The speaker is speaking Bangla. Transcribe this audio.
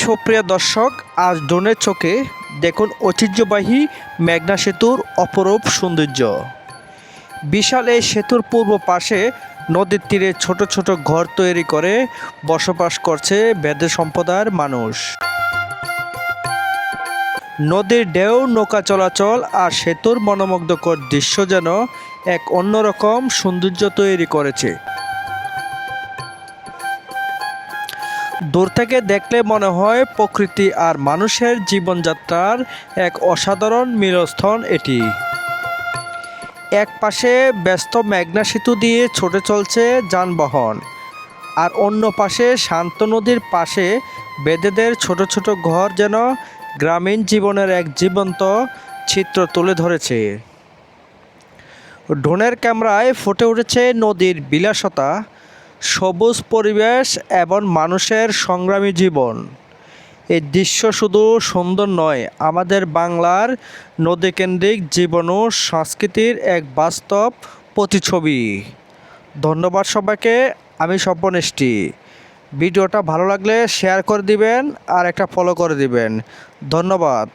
সুপ্রিয় দর্শক, আজ ড্রোনের চোখে দেখুন ঐতিহ্যবাহী মেঘনা সেতুর অপরূপ সৌন্দর্য। বিশাল এই সেতুর পূর্ব পাশে নদীর তীরে ছোট ছোট ঘর তৈরি করে বসবাস করছে বেদে সম্প্রদায়ের মানুষ। নদীর ঢেউ, নৌকা চলাচল আর সেতুর মনোমুগ্ধকর দৃশ্য যেন এক অন্যরকম সৌন্দর্য তৈরি করেছে। দূর থেকে দেখলে মনে হয় প্রকৃতি আর মানুষের জীবনযাত্রার এক অসাধারণ মিলনস্থল এটি। এক পাশে ব্যস্ত মেঘনা সেতু দিয়ে ছুটে চলছে যানবাহন, আর অন্য পাশে শান্ত নদীর পাশে বেদেদের ছোট ছোট ঘর যেন গ্রামীণ জীবনের এক জীবন্ত চিত্র তুলে ধরেছে। ড্রোনের ক্যামেরায় ফুটে উঠেছে নদীর বিলাসতা, সবুজ পরিবেশ এবং মানুষের সংগ্রামী জীবন। এই দৃশ্য শুধু সুন্দর নয়, আমাদের বাংলার নদীকেন্দ্রিক জীবন ও সংস্কৃতির এক বাস্তব প্রতিচ্ছবি। ধন্যবাদ সবাইকে। আমি স্বপনেষ্টি। ভিডিওটা ভালো লাগলে শেয়ার করে দিবেন আর একটা ফলো করে দিবেন। ধন্যবাদ।